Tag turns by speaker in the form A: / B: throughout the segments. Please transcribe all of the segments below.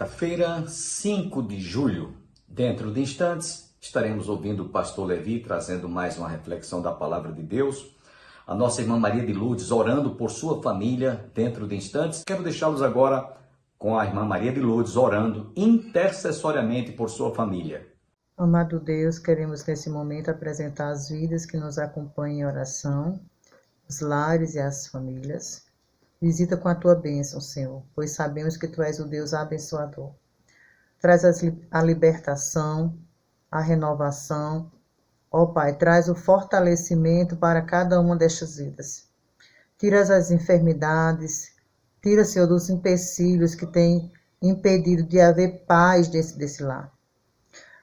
A: quarta-feira, 5 de julho. Dentro de instantes, estaremos ouvindo o pastor Levi trazendo mais uma reflexão da palavra de Deus. A nossa irmã Maria de Lourdes orando por sua família dentro de instantes. Quero deixá-los agora com a irmã Maria de Lourdes orando intercessoriamente por sua família.
B: Amado Deus, queremos nesse momento apresentar as vidas que nos acompanham em oração, os lares e as famílias. Visita com a tua bênção, Senhor, pois sabemos que tu és o Deus abençoador. Traz a libertação, a renovação. Ó Pai, traz o fortalecimento para cada uma destas vidas. Tira as enfermidades, tira, Senhor, dos empecilhos que têm impedido de haver paz desse lar.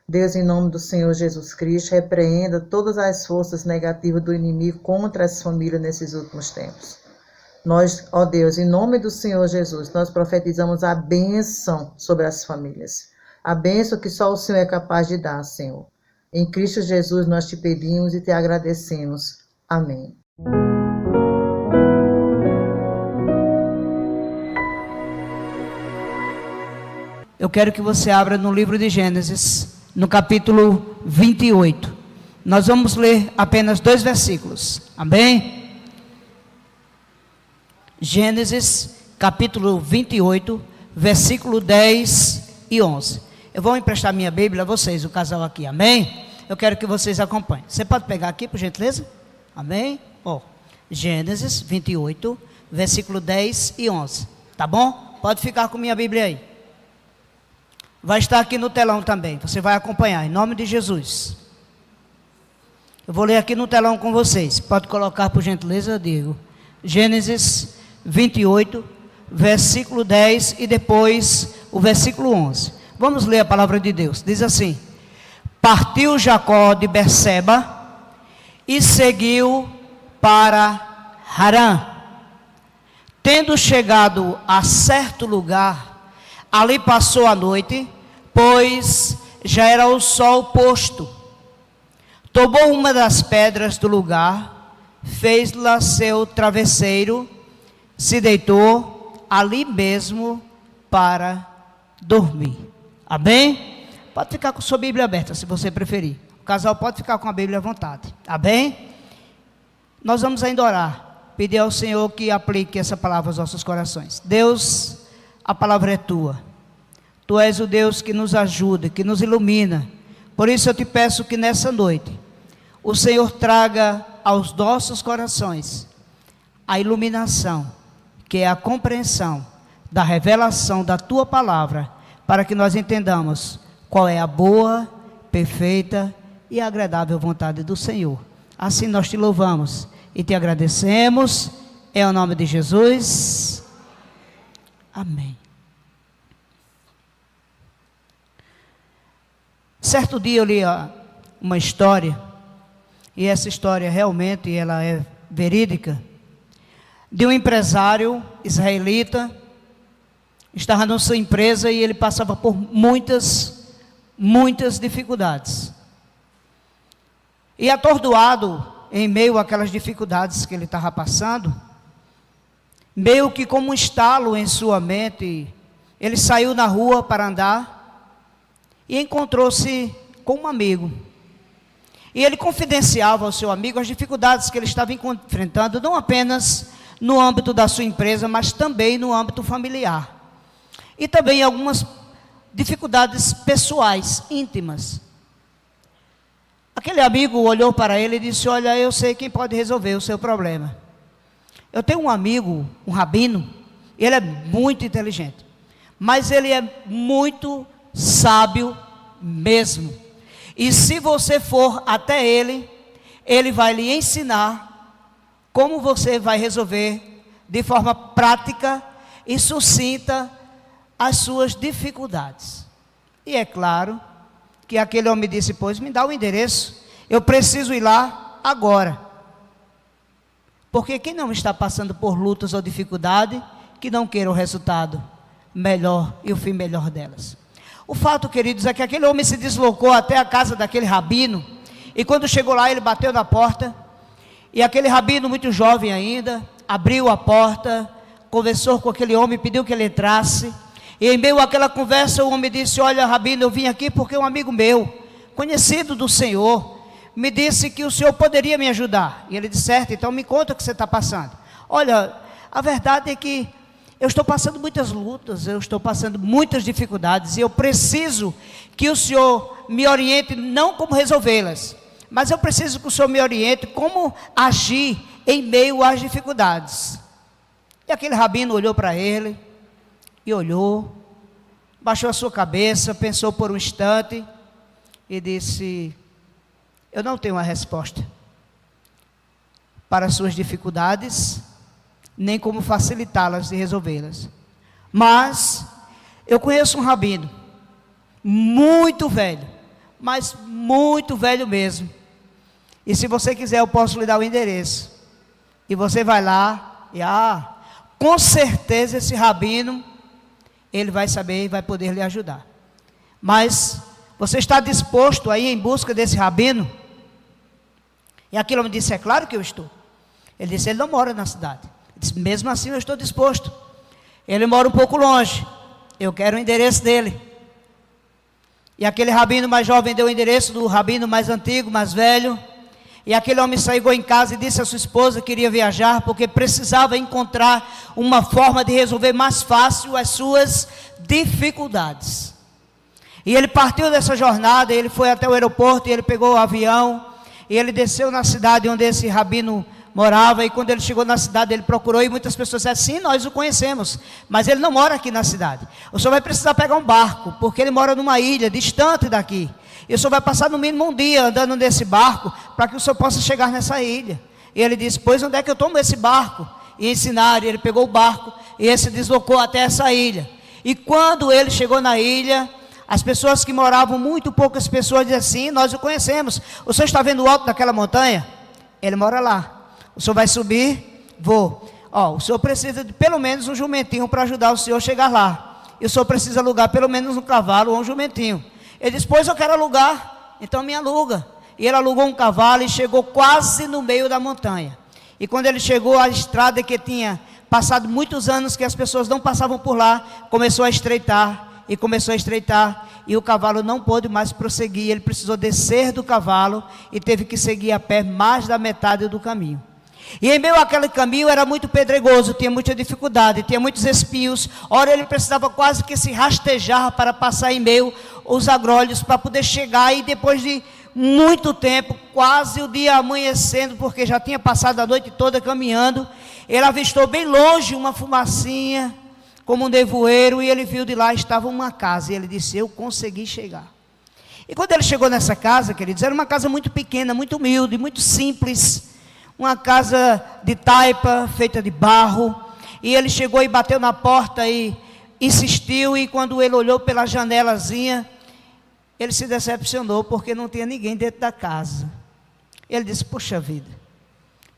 B: Deus, em nome do Senhor Jesus Cristo, repreenda todas as forças negativas do inimigo contra as famílias nesses últimos tempos. Nós, ó Deus, em nome do Senhor Jesus, nós profetizamos a bênção sobre as famílias. A bênção que só o Senhor é capaz de dar, Senhor. Em Cristo Jesus nós te pedimos e te agradecemos. Amém.
C: Eu quero que você abra no livro de Gênesis, no capítulo 28. Nós vamos ler apenas 2 versículos. Amém? Gênesis, capítulo 28, versículo 10 e 11. Eu vou emprestar minha Bíblia a vocês, o casal aqui. Amém? Eu quero que vocês acompanhem. Você pode pegar aqui, por gentileza? Amém? Gênesis 28, versículo 10 e 11. Tá bom? Pode ficar com minha Bíblia aí. Vai estar aqui no telão também. Você vai acompanhar, em nome de Jesus. Eu vou ler aqui no telão com vocês. Pode colocar, por gentileza, Diego. Gênesis 28, versículo 10 e depois o versículo 11. Vamos ler a palavra de Deus. Diz assim: Partiu Jacó de Berseba e seguiu para Harã. Tendo chegado a certo lugar, ali passou a noite, pois já era o sol posto. Tomou uma das pedras do lugar, fez-la seu travesseiro, se deitou ali mesmo para dormir. Amém? Pode ficar com sua Bíblia aberta, se você preferir. O casal pode ficar com a Bíblia à vontade. Amém? Nós vamos ainda orar, pedir ao Senhor que aplique essa palavra aos nossos corações. Deus, a palavra é tua. Tu és o Deus que nos ajuda, que nos ilumina. Por isso eu te peço que nessa noite o Senhor traga aos nossos corações a iluminação, que é a compreensão da revelação da tua palavra, para que nós entendamos qual é a boa, perfeita e agradável vontade do Senhor. Assim nós te louvamos e te agradecemos, em o nome de Jesus. Amém. Certo dia eu li uma história, e essa história realmente ela é verídica, de um empresário israelita. Estava na sua empresa e ele passava por muitas dificuldades. E atordoado em meio àquelas dificuldades que ele estava passando, meio que como um estalo em sua mente, ele saiu na rua para andar e encontrou-se com um amigo. E ele confidenciava ao seu amigo as dificuldades que ele estava enfrentando, não apenas no âmbito da sua empresa, mas também no âmbito familiar. E também algumas dificuldades pessoais, íntimas. Aquele amigo olhou para ele e disse: olha, eu sei quem pode resolver o seu problema. Eu tenho um amigo, um rabino, ele é muito inteligente, mas ele é muito sábio mesmo. E se você for até ele, ele vai lhe ensinar como você vai resolver de forma prática e sucinta as suas dificuldades. E é claro que aquele homem disse: pois me dá o endereço, eu preciso ir lá agora. Porque quem não está passando por lutas ou dificuldade, que não queira o resultado melhor e o fim melhor delas. O fato, queridos, é que aquele homem se deslocou até a casa daquele rabino, e quando chegou lá, ele bateu na porta, e aquele rabino, muito jovem ainda, abriu a porta, conversou com aquele homem, pediu que ele entrasse. E em meio àquela conversa, o homem disse: olha, rabino, eu vim aqui porque um amigo meu, conhecido do Senhor, me disse que o Senhor poderia me ajudar. E ele disse: certo, então me conta o que você está passando. Olha, a verdade é que eu estou passando muitas lutas, eu estou passando muitas dificuldades, e eu preciso que o Senhor me oriente, não como resolvê-las, mas eu preciso que o Senhor me oriente como agir em meio às dificuldades. E aquele rabino olhou para ele, e olhou, baixou a sua cabeça, pensou por um instante, e disse: eu não tenho uma resposta para as suas dificuldades, nem como facilitá-las e resolvê-las. Mas eu conheço um rabino, muito velho, mas muito velho mesmo. E se você quiser, eu posso lhe dar o endereço. E você vai lá, e com certeza esse rabino, ele vai saber e vai poder lhe ajudar. Mas você está disposto a ir em busca desse rabino? E aquele homem disse: é claro que eu estou. Ele disse: ele não mora na cidade. Ele disse: mesmo assim eu estou disposto. Ele mora um pouco longe, eu quero o endereço dele. E aquele rabino mais jovem deu o endereço do rabino mais antigo, mais velho. E aquele homem saiu em casa e disse à sua esposa que iria viajar, porque precisava encontrar uma forma de resolver mais fácil as suas dificuldades. E ele partiu dessa jornada, ele foi até o aeroporto, e ele pegou o avião, e ele desceu na cidade onde esse rabino morava. E quando ele chegou na cidade, ele procurou, e muitas pessoas disseram: sim, nós o conhecemos, mas ele não mora aqui na cidade. O senhor vai precisar pegar um barco, porque ele mora numa ilha distante daqui, e o senhor vai passar no mínimo um dia andando nesse barco, para que o senhor possa chegar nessa ilha. E ele disse: pois onde é que eu tomo esse barco? E ensinaram. E ele pegou o barco, e ele se deslocou até essa ilha. E quando ele chegou na ilha, as pessoas que moravam, muito poucas pessoas, diziam assim: nós o conhecemos. O senhor está vendo o alto daquela montanha? Ele mora lá. O senhor vai subir? Vou. O senhor precisa de pelo menos um jumentinho para ajudar o senhor a chegar lá. E o senhor precisa alugar pelo menos um cavalo ou um jumentinho. Ele disse: pois eu quero alugar, então me aluga. E ele alugou um cavalo e chegou quase no meio da montanha. E quando ele chegou, a estrada que tinha passado muitos anos que as pessoas não passavam por lá, começou a estreitar, e começou a estreitar, e o cavalo não pôde mais prosseguir. Ele precisou descer do cavalo e teve que seguir a pé mais da metade do caminho. E em meio àquele caminho era muito pedregoso, tinha muita dificuldade, tinha muitos espinhos. Ora, ele precisava quase que se rastejar para passar em meio aos agrolhos, para poder chegar. E depois de muito tempo, quase o dia amanhecendo, porque já tinha passado a noite toda caminhando, ele avistou bem longe uma fumacinha, como um nevoeiro, e ele viu de lá estava uma casa, e ele disse: eu consegui chegar. E quando ele chegou nessa casa, queridos, era uma casa muito pequena, muito humilde, muito simples, uma casa de taipa, feita de barro. E ele chegou e bateu na porta e insistiu, e quando ele olhou pela janelazinha, ele se decepcionou, porque não tinha ninguém dentro da casa. Ele disse: poxa vida,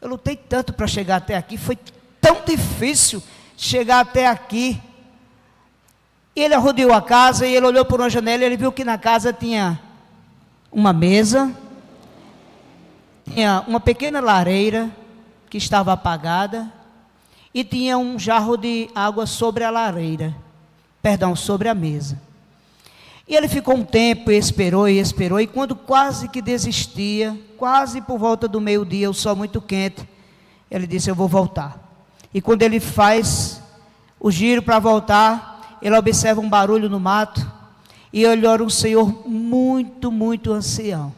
C: eu lutei tanto para chegar até aqui, foi tão difícil chegar até aqui. E ele arrodeou a casa, e ele olhou por uma janela, e ele viu que na casa tinha uma mesa, tinha uma pequena lareira que estava apagada, e tinha um jarro de água sobre a lareira, sobre a mesa. E ele ficou um tempo, e esperou, e quando quase que desistia, quase por volta do meio-dia, o sol muito quente, ele disse: eu vou voltar. E quando ele faz o giro para voltar, ele observa um barulho no mato, e ele olha um senhor muito, muito ancião.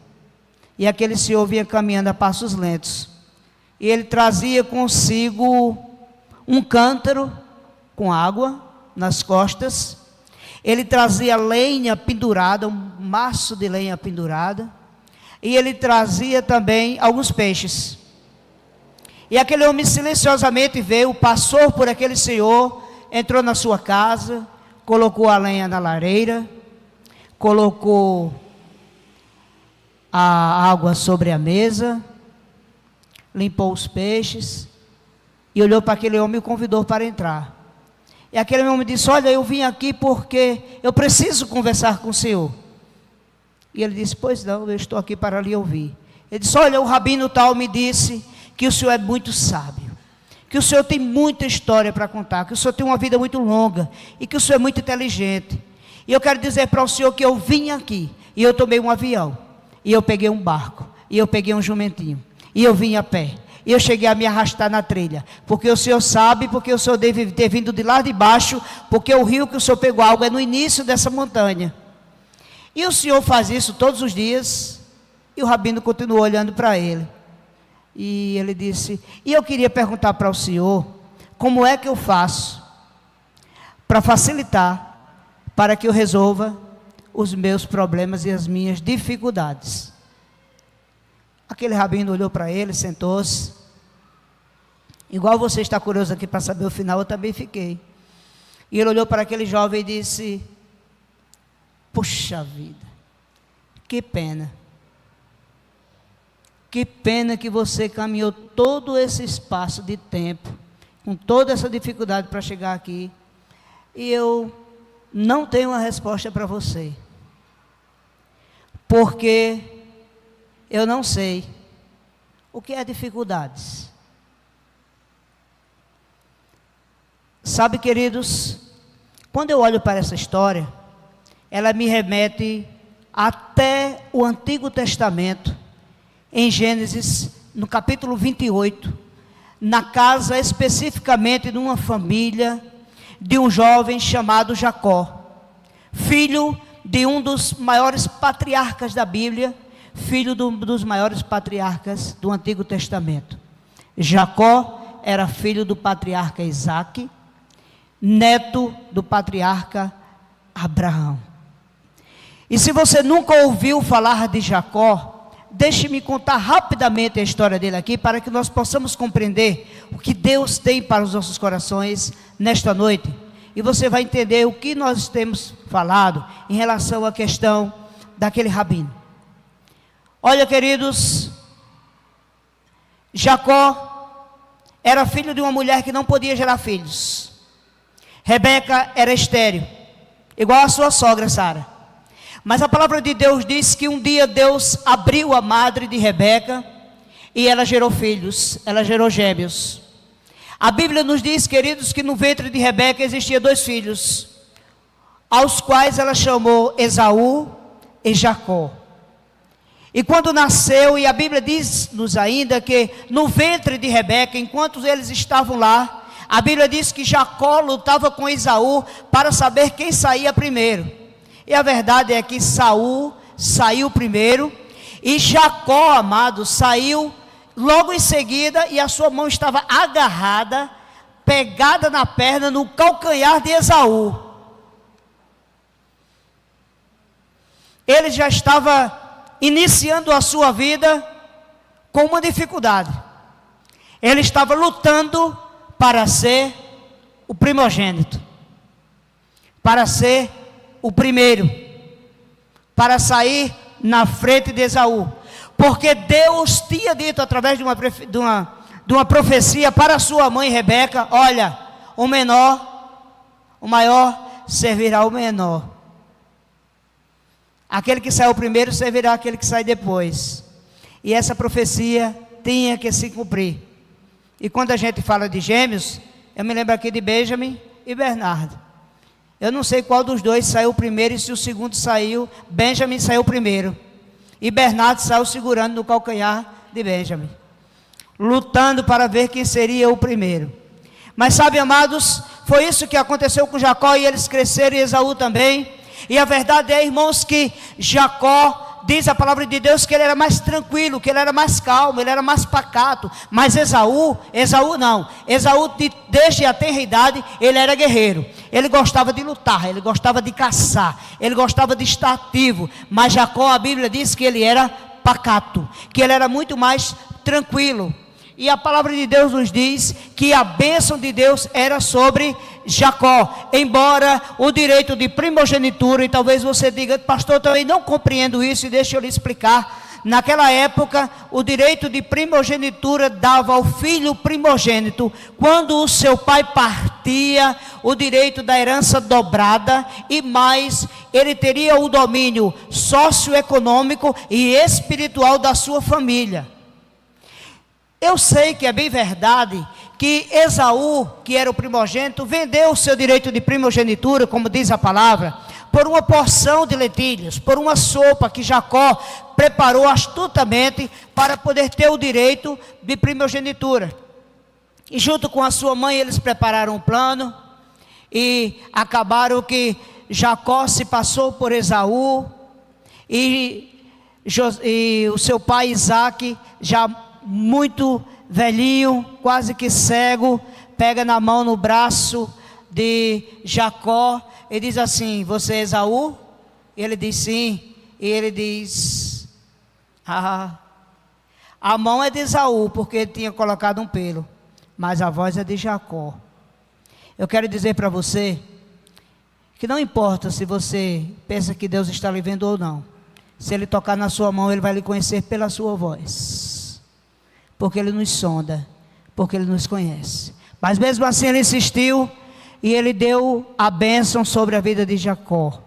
C: E aquele senhor vinha caminhando a passos lentos, e ele trazia consigo um cântaro com água nas costas. Ele trazia lenha pendurada, um maço de lenha pendurada, e ele trazia também alguns peixes. E aquele homem silenciosamente veio, passou por aquele senhor, entrou na sua casa, colocou a lenha na lareira, colocou a água sobre a mesa, limpou os peixes, e olhou para aquele homem e o convidou para entrar. E aquele homem disse: olha, eu vim aqui porque eu preciso conversar com o senhor. E ele disse: pois não, eu estou aqui para lhe ouvir. Ele disse: olha, o rabino tal me disse que o senhor é muito sábio, que o Senhor tem muita história para contar, que o Senhor tem uma vida muito longa e que o Senhor é muito inteligente. E eu quero dizer para o Senhor que eu vim aqui e eu tomei um avião, e eu peguei um barco, e eu peguei um jumentinho, e eu vim a pé, e eu cheguei a me arrastar na trilha, porque o Senhor sabe, porque o Senhor deve ter vindo de lá de baixo, porque o rio que o Senhor pegou água é no início dessa montanha. E o Senhor faz isso todos os dias, e o rabino continuou olhando para ele. E ele disse, e eu queria perguntar para o Senhor, como é que eu faço para facilitar, para que eu resolva os meus problemas e as minhas dificuldades. Aquele rabino olhou para ele, sentou-se. Igual você está curioso aqui para saber o final, eu também fiquei. E ele olhou para aquele jovem e disse, puxa vida, que pena. Que pena que você caminhou todo esse espaço de tempo, com toda essa dificuldade para chegar aqui, e eu não tenho uma resposta para você, porque eu não sei o que é dificuldades. Sabe, queridos, quando eu olho para essa história, ela me remete até o Antigo Testamento, em Gênesis, no capítulo 28, na casa especificamente de uma família, de um jovem chamado Jacó, filho de um dos maiores patriarcas da Bíblia, filho dos maiores patriarcas do Antigo Testamento. Jacó era filho do patriarca Isaque, neto do patriarca Abraão. E se você nunca ouviu falar de Jacó, deixe-me contar rapidamente a história dele aqui, para que nós possamos compreender o que Deus tem para os nossos corações nesta noite. E você vai entender o que nós temos falado em relação à questão daquele rabino. Olha, queridos, Jacó era filho de uma mulher que não podia gerar filhos. Rebeca era estéril, igual a sua sogra Sara. Mas a palavra de Deus diz que um dia Deus abriu a madre de Rebeca e ela gerou filhos, ela gerou gêmeos. A Bíblia nos diz, queridos, que no ventre de Rebeca existia 2 filhos, aos quais ela chamou Esaú e Jacó. E quando nasceu, e a Bíblia diz-nos ainda que no ventre de Rebeca, enquanto eles estavam lá, a Bíblia diz que Jacó lutava com Esaú para saber quem saía primeiro. E a verdade é que Saul saiu primeiro, e Jacó, amado, saiu logo em seguida, e a sua mão estava agarrada, pegada na perna, no calcanhar de Esaú. Ele já estava iniciando a sua vida com uma dificuldade. Ele estava lutando para ser o primogênito, para ser o primeiro, para sair na frente de Esaú, porque Deus tinha dito através de uma profecia para sua mãe Rebeca: olha, o maior servirá ao menor, aquele que saiu primeiro servirá aquele que sai depois. E essa profecia tinha que se cumprir. E quando a gente fala de gêmeos, eu me lembro aqui de Benjamin e Bernardo. Eu não sei qual dos dois saiu primeiro, e se o segundo saiu, Benjamin saiu primeiro, e Bernardo saiu segurando no calcanhar de Benjamin, lutando para ver quem seria o primeiro. Mas sabe, amados, foi isso que aconteceu com Jacó, e eles cresceram, e Esaú também. E a verdade é, irmãos, que Jacó, diz a palavra de Deus, que ele era mais tranquilo, que ele era mais calmo, ele era mais pacato. Mas Esaú não. Esaú, desde a tenra idade, ele era guerreiro. Ele gostava de lutar, ele gostava de caçar, ele gostava de estar ativo. Mas Jacó, a Bíblia diz que ele era pacato, que ele era muito mais tranquilo. E a palavra de Deus nos diz que a bênção de Deus era sobre Jacó, embora o direito de primogenitura, e talvez você diga: pastor, eu também não compreendo isso, e deixa eu lhe explicar. Naquela época, o direito de primogenitura dava ao filho primogênito, quando o seu pai partia, o direito da herança dobrada, e mais, ele teria o domínio socioeconômico e espiritual da sua família. Eu sei que é bem verdade que Esaú, que era o primogênito, vendeu o seu direito de primogenitura, como diz a palavra, por uma porção de lentilhas, por uma sopa que Jacó preparou astutamente para poder ter o direito de primogenitura. E junto com a sua mãe eles prepararam um plano e acabaram que Jacó se passou por Esaú e o seu pai Isaque, já muito velhinho, quase que cego, pega na mão, no braço de Jacó e diz assim: você é Esaú? Ele diz sim. E ele diz: a mão é de Esaú, porque ele tinha colocado um pelo, mas a voz é de Jacó. Eu quero dizer para você que não importa se você pensa que Deus está lhe vendo ou não, se Ele tocar na sua mão, Ele vai lhe conhecer pela sua voz, porque Ele nos sonda, porque Ele nos conhece. Mas mesmo assim Ele insistiu e Ele deu a bênção sobre a vida de Jacó.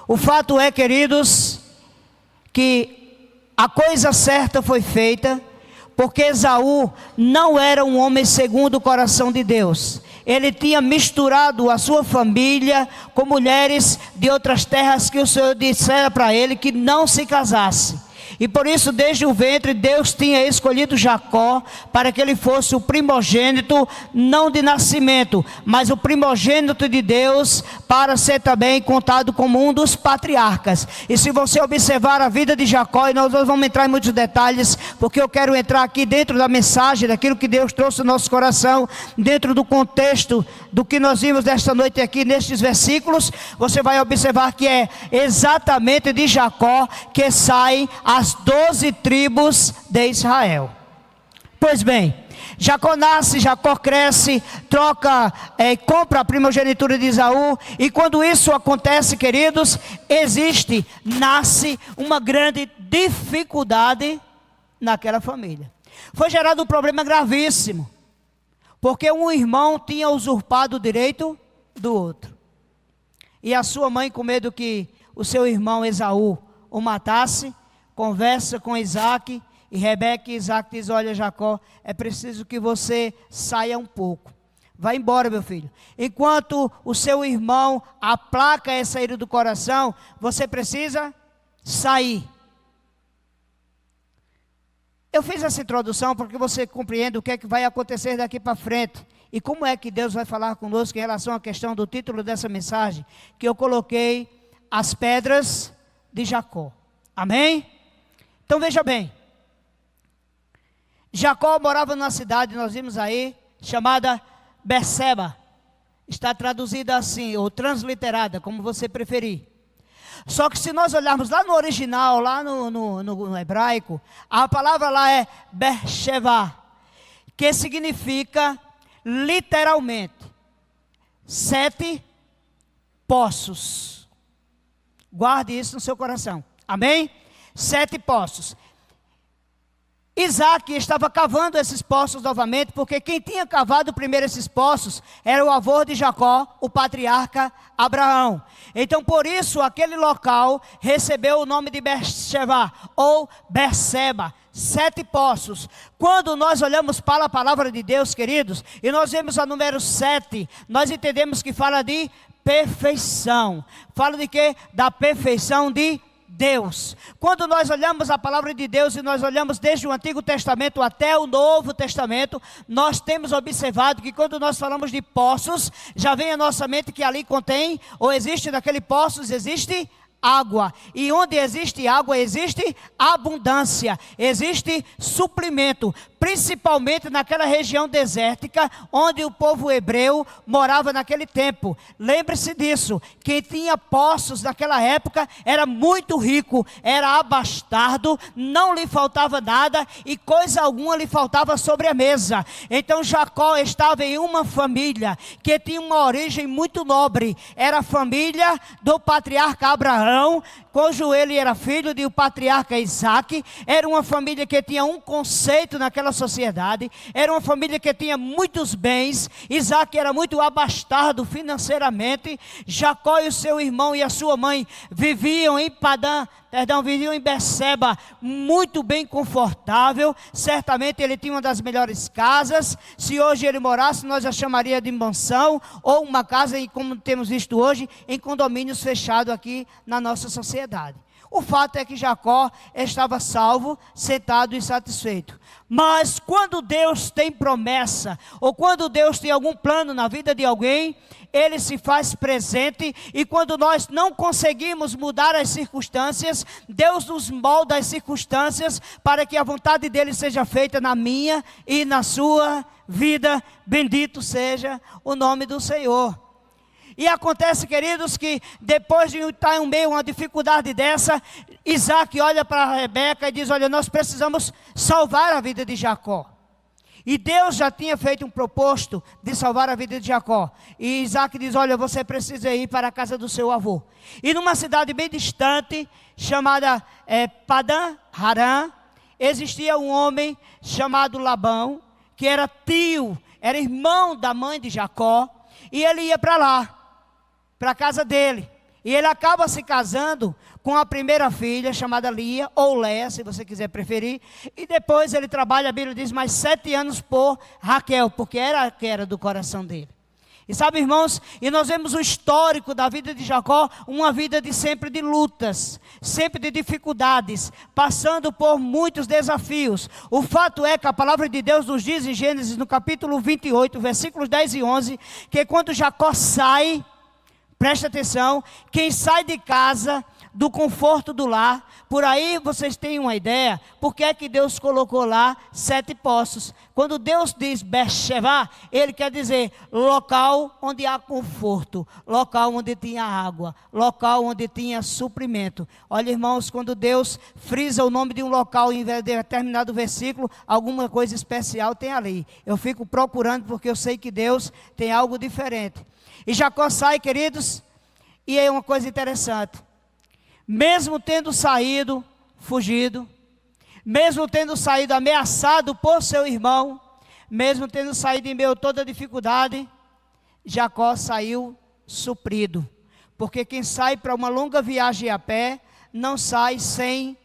C: O fato é, queridos, que a coisa certa foi feita, porque Esaú não era um homem segundo o coração de Deus. Ele tinha misturado a sua família com mulheres de outras terras que o Senhor dissera para ele que não se casasse. E por isso, desde o ventre, Deus tinha escolhido Jacó para que ele fosse o primogênito, não de nascimento, mas o primogênito de Deus, para ser também contado como um dos patriarcas. E se você observar a vida de Jacó, e nós vamos entrar em muitos detalhes, porque eu quero entrar aqui dentro da mensagem, daquilo que Deus trouxe no nosso coração, dentro do contexto do que nós vimos desta noite aqui, nestes versículos, você vai observar que é exatamente de Jacó que saem as 12 tribos de Israel. Pois bem, Jacó nasce, Jacó cresce, compra a primogenitura de Esaú, e quando isso acontece, queridos, nasce uma grande dificuldade naquela família. Foi gerado um problema gravíssimo, porque um irmão tinha usurpado o direito do outro, e a sua mãe, com medo que o seu irmão Esaú o matasse, conversa com Isaque, e Rebeca e Isaque diz: olha, Jacó, é preciso que você saia um pouco, vai embora, meu filho, enquanto o seu irmão aplaca essa ira do coração, você precisa sair. Eu fiz essa introdução para que você compreenda o que é que vai acontecer daqui para frente, e como é que Deus vai falar conosco em relação à questão do título dessa mensagem, que eu coloquei: as pedras de Jacó. Amém? Então veja bem, Jacó morava numa cidade, nós vimos aí, chamada Berseba. Está traduzida assim, ou transliterada, como você preferir. Só que se nós olharmos lá no original, lá no hebraico, a palavra lá é Beersheba, que significa literalmente 7 poços. Guarde isso no seu coração. Amém? 7 poços. Isaque estava cavando esses poços novamente, porque quem tinha cavado primeiro esses poços era o avô de Jacó, o patriarca Abraão. Então por isso aquele local recebeu o nome de Beersheba, ou Berseba, 7 poços. Quando nós olhamos para a palavra de Deus, queridos, e nós vemos a número 7, nós entendemos que fala de perfeição. Fala de quê? Da perfeição de Deus. Quando nós olhamos a palavra de Deus e nós olhamos desde o Antigo Testamento até o Novo Testamento, nós temos observado que quando nós falamos de poços, já vem à nossa mente que ali contém, ou existe naquele poços, existe água, e onde existe água, existe abundância, existe suprimento, principalmente naquela região desértica, onde o povo hebreu morava naquele tempo. Lembre-se disso, quem tinha poços naquela época era muito rico, era abastado, não lhe faltava nada, e coisa alguma lhe faltava sobre a mesa. Então Jacó estava em uma família, que tinha uma origem muito nobre, era a família do patriarca Abraão, cujo ele era filho do patriarca Isaque. Era uma família que tinha um conceito naquela naquela sociedade, era uma família que tinha muitos bens. Isaac era muito abastado financeiramente. Jacó e o seu irmão e a sua mãe viviam em viviam em Beceba, muito bem confortável. Certamente ele tinha uma das melhores casas. Se hoje ele morasse, nós a chamaria de mansão, ou uma casa, como temos visto hoje, em condomínios fechados aqui na nossa sociedade. O fato é que Jacó estava salvo, sentado e satisfeito. Mas quando Deus tem promessa, ou quando Deus tem algum plano na vida de alguém, Ele se faz presente. E quando nós não conseguimos mudar as circunstâncias, Deus nos molda as circunstâncias para que a vontade dEle seja feita na minha e na sua vida. Bendito seja o nome do Senhor. E acontece, queridos, que depois de estar em meio a uma dificuldade dessa, Isaac olha para Rebeca e diz: olha, nós precisamos salvar a vida de Jacó. E Deus já tinha feito um propósito de salvar a vida de Jacó. E Isaac diz: olha, você precisa ir para a casa do seu avô. E numa cidade bem distante, chamada Padã Harã, existia um homem chamado Labão, que era tio, era irmão da mãe de Jacó. E ele ia para lá, para a casa dele. E ele acaba se casando com a primeira filha, chamada Lia, ou Léa, se você quiser preferir. E depois ele trabalha, a Bíblia diz, mais 7 anos por Raquel, porque era a que era do coração dele. E sabe, irmãos, e nós vemos o histórico da vida de Jacó, uma vida de sempre de lutas, sempre de dificuldades, passando por muitos desafios. O fato é que a palavra de Deus nos diz em Gênesis, no capítulo 28, versículos 10 e 11, que quando Jacó sai, presta atenção, quem sai de casa, do conforto do lar, por aí vocês têm uma ideia, porque é que Deus colocou lá 7 poços. Quando Deus diz Beersheba, Ele quer dizer local onde há conforto, local onde tinha água, local onde tinha suprimento. Olha, irmãos, quando Deus frisa o nome de um local em determinado versículo, alguma coisa especial tem ali. Eu fico procurando porque eu sei que Deus tem algo diferente. E Jacó sai, queridos, e é uma coisa interessante. Mesmo tendo saído, fugido, mesmo tendo saído ameaçado por seu irmão, mesmo tendo saído em meio a toda dificuldade, Jacó saiu suprido. Porque quem sai para uma longa viagem a pé, não sai sem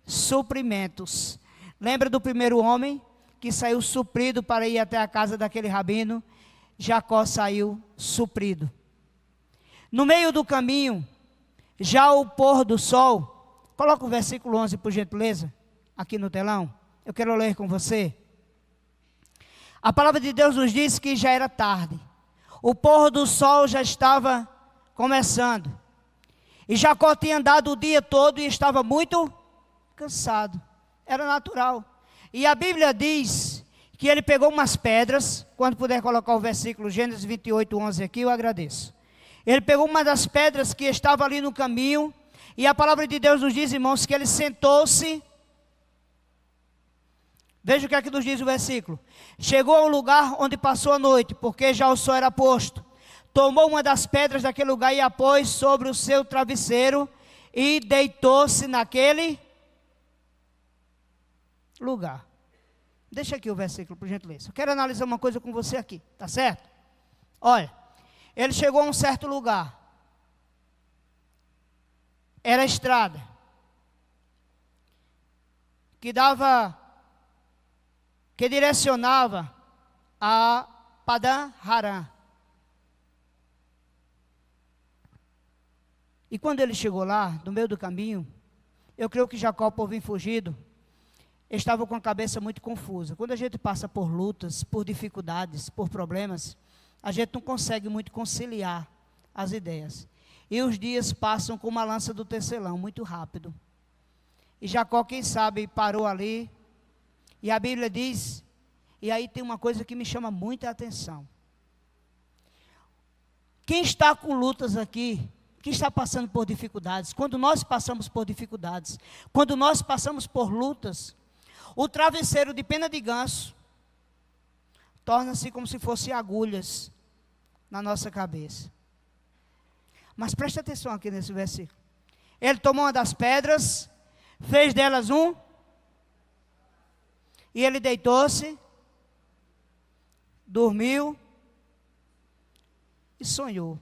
C: suprimentos. Lembra do primeiro homem que saiu suprido para ir até a casa daquele rabino? Jacó saiu suprido. No meio do caminho, já o pôr do sol, coloca o versículo 11 por gentileza, aqui no telão, eu quero ler com você. A palavra de Deus nos diz que já era tarde, o pôr do sol já estava começando, e Jacó tinha andado o dia todo e estava muito cansado, era natural. E a Bíblia diz que ele pegou umas pedras, quando puder colocar o versículo Gênesis 28, 11 aqui, eu agradeço. Ele pegou uma das pedras que estava ali no caminho, e a palavra de Deus nos diz, irmãos, que ele sentou-se. Veja o que é que nos diz o versículo. Chegou ao lugar onde passou a noite, porque já o sol era posto. Tomou uma das pedras daquele lugar e a pôs sobre o seu travesseiro, e deitou-se naquele lugar. Deixa aqui o versículo, por gentileza. Eu quero analisar uma coisa com você aqui, tá certo? Olha. Ele chegou a um certo lugar. Era a estrada que direcionava a Padã Harã. E quando ele chegou lá, no meio do caminho, eu creio que Jacó, por vir fugido, estava com a cabeça muito confusa. Quando a gente passa por lutas, por dificuldades, por problemas, a gente não consegue muito conciliar as ideias. E os dias passam como a lança do tecelão, muito rápido. E Jacó, quem sabe, parou ali. E a Bíblia diz, e aí tem uma coisa que me chama muita atenção. Quem está com lutas aqui, quem está passando por dificuldades, quando nós passamos por dificuldades, quando nós passamos por lutas, o travesseiro de pena de ganso torna-se como se fossem agulhas na nossa cabeça. Mas preste atenção aqui nesse versículo. Ele tomou uma das pedras, fez delas E ele deitou-se, dormiu e sonhou.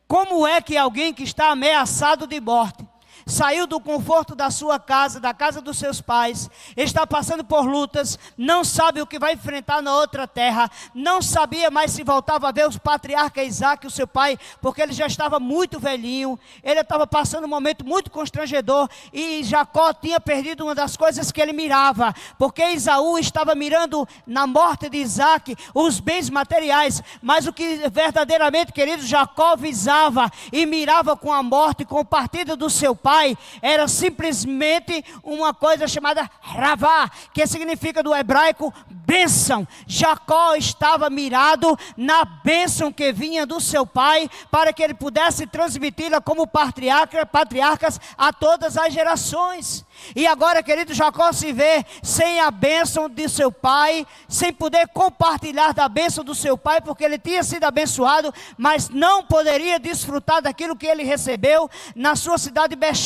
C: Como é que alguém que está ameaçado de morte, saiu do conforto da sua casa, da casa dos seus pais, está passando por lutas, não sabe o que vai enfrentar na outra terra, não sabia mais se voltava a ver o patriarca Isaac, o seu pai, porque ele já estava muito velhinho, ele estava passando um momento muito constrangedor, e Jacó tinha perdido uma das coisas que ele mirava, porque Esaú estava mirando na morte de Isaac, os bens materiais, mas o que verdadeiramente, queridos, Jacó visava e mirava com a morte, com o partido do seu pai, era simplesmente uma coisa chamada Ravá, que significa do hebraico bênção. Jacó estava mirado na bênção que vinha do seu pai, para que ele pudesse transmiti-la como patriarcas a todas as gerações. E agora, querido, Jacó se vê sem a bênção de seu pai, sem poder compartilhar da bênção do seu pai, porque ele tinha sido abençoado, mas não poderia desfrutar daquilo que ele recebeu na sua cidade Beersheba.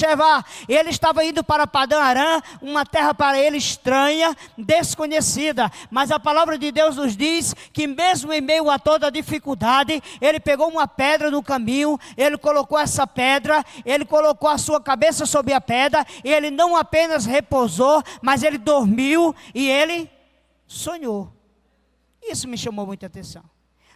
C: Ele estava indo para Padã Arã, uma terra para ele estranha, desconhecida, mas a palavra de Deus nos diz que mesmo em meio a toda a dificuldade, ele pegou uma pedra no caminho, ele colocou essa pedra, ele colocou a sua cabeça sobre a pedra, e ele não apenas repousou, mas ele dormiu e ele sonhou. Isso me chamou muita atenção.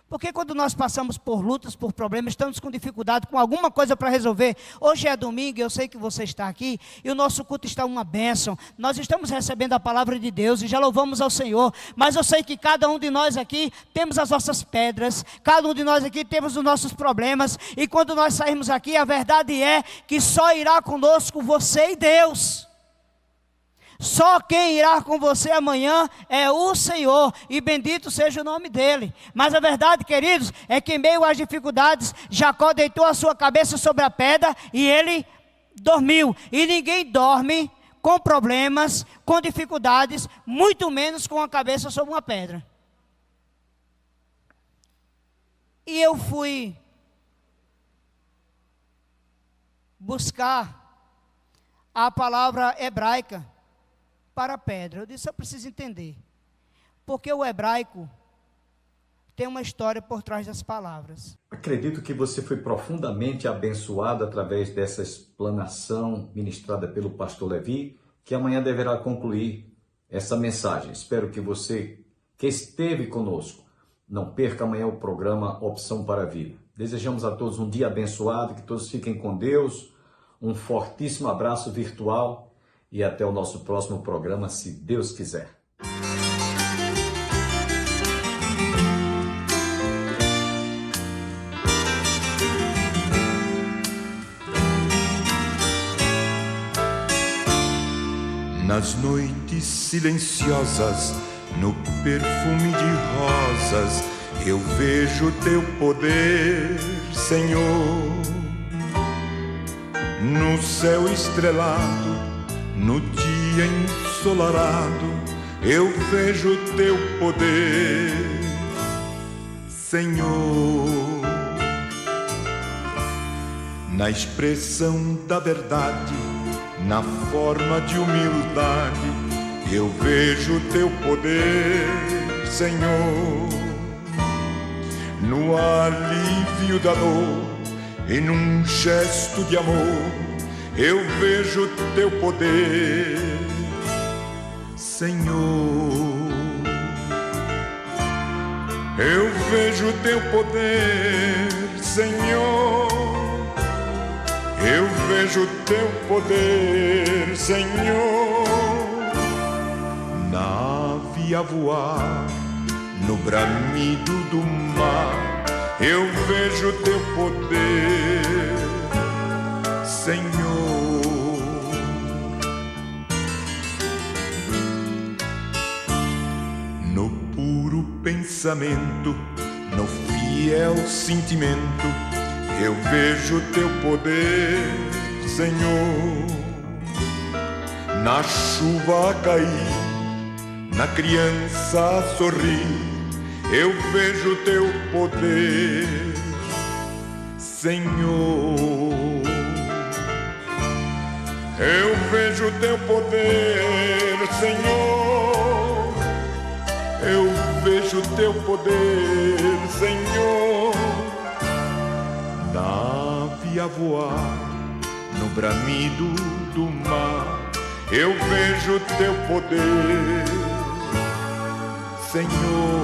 C: Porque quando nós passamos por lutas, por problemas, estamos com dificuldade, com alguma coisa para resolver. Hoje é domingo, eu sei que você está aqui, e o nosso culto está uma bênção. Nós estamos recebendo a palavra de Deus e já louvamos ao Senhor. Mas eu sei que cada um de nós aqui temos as nossas pedras, cada um de nós aqui temos os nossos problemas. E quando nós sairmos aqui, a verdade é que só irá conosco você e Deus. Só quem irá com você amanhã é o Senhor, e bendito seja o nome dele. Mas a verdade, queridos, é que em meio às dificuldades, Jacó deitou a sua cabeça sobre a pedra e ele dormiu. E ninguém dorme com problemas, com dificuldades, muito menos com a cabeça sobre uma pedra. E eu fui buscar a palavra hebraica para a pedra. Eu disse, eu preciso entender, porque o hebraico tem uma história por trás das palavras.
A: Acredito que você foi profundamente abençoado através dessa explanação ministrada pelo pastor Levi, que amanhã deverá concluir essa mensagem. Espero que você, que esteve conosco, não perca amanhã o programa Opção para a Vida. Desejamos a todos um dia abençoado, que todos fiquem com Deus, um fortíssimo abraço virtual, e até o nosso próximo programa, se Deus quiser.
D: Nas noites silenciosas, no perfume de rosas, eu vejo teu poder, Senhor. No céu estrelado, no dia ensolarado, eu vejo teu poder, Senhor. Na expressão da verdade, na forma de humildade, eu vejo teu poder, Senhor. No alívio da dor e num gesto de amor, eu vejo teu poder, Senhor. Eu vejo teu poder, Senhor. Eu vejo teu poder, Senhor. Na ave a voar, no bramido do mar, eu vejo teu poder, Senhor. No puro pensamento, no fiel sentimento, eu vejo teu poder, Senhor. Na chuva a cair, na criança a sorrir, eu vejo teu poder, Senhor. Eu vejo teu poder, Senhor. vejo teu poder, Senhor. Da ave a voar no bramido do mar, eu vejo teu poder, Senhor.